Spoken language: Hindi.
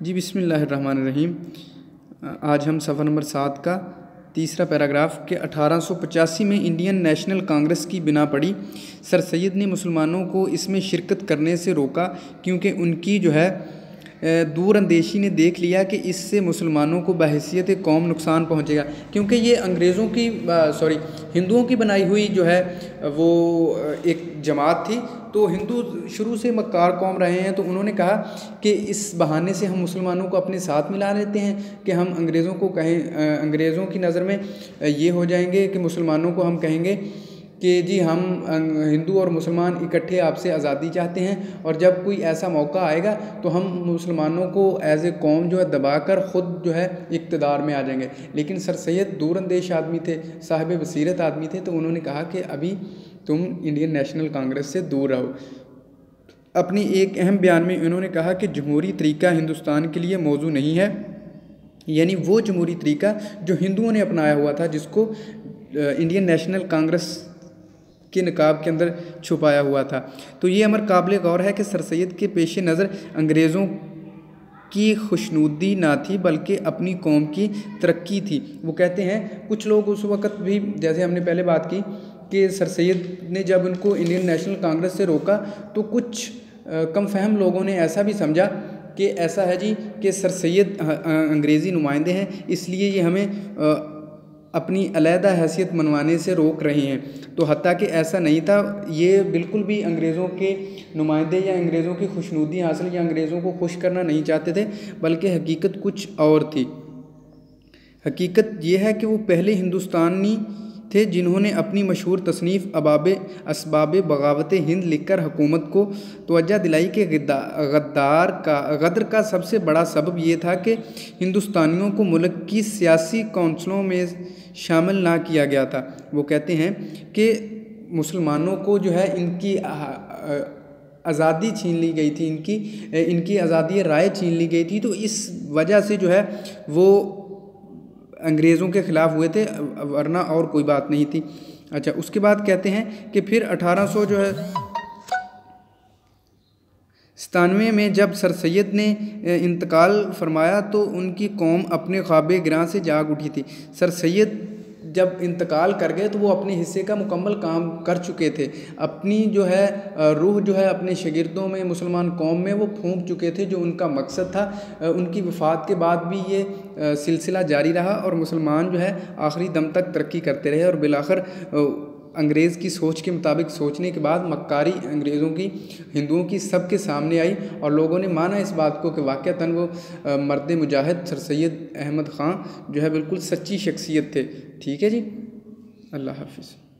जी बिस्मिल्लाहिर्रहमानिर्रहीम। आज हम सफ़र नंबर 7 का तीसरा पैराग्राफ के 1885 में इंडियन नेशनल कांग्रेस की बिना पड़ी। सर सैयद ने मुसलमानों को इसमें शिरकत करने से रोका क्योंकि उनकी जो है दूरअंदेशी ने देख लिया कि इससे मुसलमानों को बहैसियत कौम नुकसान पहुंचेगा, क्योंकि ये अंग्रेज़ों की हिंदुओं की बनाई हुई जो है वो एक जमात थी। तो हिंदू शुरू से मक्कार कौम रहे हैं, तो उन्होंने कहा कि इस बहाने से हम मुसलमानों को अपने साथ मिला लेते हैं कि हम अंग्रेज़ों को कहें, अंग्रेज़ों की नज़र में ये हो जाएंगे कि मुसलमानों को हम कहेंगे कि जी हम हिंदू और मुसलमान इकट्ठे आपसे आज़ादी चाहते हैं, और जब कोई ऐसा मौका आएगा तो हम मुसलमानों को एज ए कौम जो है दबाकर ख़ुद जो है इक़्तिदार में आ जाएंगे। लेकिन सर सैयद दूरअंदेश आदमी थे, साहिब बसीरत आदमी थे, तो उन्होंने कहा कि अभी तुम इंडियन नेशनल कांग्रेस से दूर रहो। अपनी एक अहम बयान में उन्होंने कहा कि जमहूरी तरीका हिंदुस्तान के लिए मौजू नहीं है, यानी वो जमहूरी तरीका जो हिंदुओं ने अपनाया हुआ था, जिसको इंडियन नेशनल कांग्रेस के नकाब के अंदर छुपाया हुआ था। तो ये अमर काबिल गौर है कि सर सैयद के पेश नज़र अंग्रेज़ों की खुशनुदी ना थी बल्कि अपनी कौम की तरक्की थी। वो कहते हैं कुछ लोग उस वक़्त भी, जैसे हमने पहले बात की कि सर सैयद ने जब उनको इंडियन नेशनल कांग्रेस से रोका तो कुछ कम फहम लोगों ने ऐसा भी समझा कि ऐसा है जी कि सर सैयद अंग्रेज़ी नुमाइंदे हैं, इसलिए ये हमें अपनी अलहदा हैसियत मनवाने से रोक रहे हैं। तो हत्ता कि ऐसा नहीं था, ये बिल्कुल भी अंग्रेज़ों के नुमाइंदे या अंग्रेज़ों की खुशनुदी हासिल या अंग्रेज़ों को खुश करना नहीं चाहते थे, बल्कि हकीकत कुछ और थी। हकीकत ये है कि वो पहले हिंदुस्तानी थे जिन्होंने अपनी मशहूर तसनीफ़ असबाब बगावत हिंद लिखकर हुकूमत को तवज्जो दिलाई कि गद्र का सबसे बड़ा सबब ये था कि हिंदुस्तानियों को मुल्क की सियासी कौंसलों में शामिल ना किया गया था। वो कहते हैं कि मुसलमानों को जो है इनकी आज़ादी छीन ली गई थी, इनकी आज़ादी राय छीन ली गई थी। तो इस वजह से जो है वो अंग्रेज़ों के ख़िलाफ़ हुए थे, वरना और कोई बात नहीं थी। अच्छा, उसके बाद कहते हैं कि फिर 1897 में जब सर सैयद ने इंतकाल फरमाया तो उनकी कौम अपने ख्वाब गिरां से जाग उठी थी। सर सैयद जब इंतकाल कर गए तो वो अपने हिस्से का मुकम्मल काम कर चुके थे। अपनी जो है रूह जो है अपने शागिर्दों में, मुसलमान कौम में वो फूंक चुके थे, जो उनका मकसद था। उनकी वफ़ात के बाद भी ये सिलसिला जारी रहा और मुसलमान जो है आखिरी दम तक तरक्की करते रहे, और बिलाखिर अंग्रेज़ की सोच के मुताबिक सोचने के बाद मक्कारी अंग्रेज़ों की हिंदुओं की सब के सामने आई, और लोगों ने माना इस बात को कि वाक़तन वो मर्द मुजाहिद सर सैयद अहमद ख़ान जो है बिल्कुल सच्ची शख्सियत थे। ठीक है जी, अल्लाह हाफ़िज़।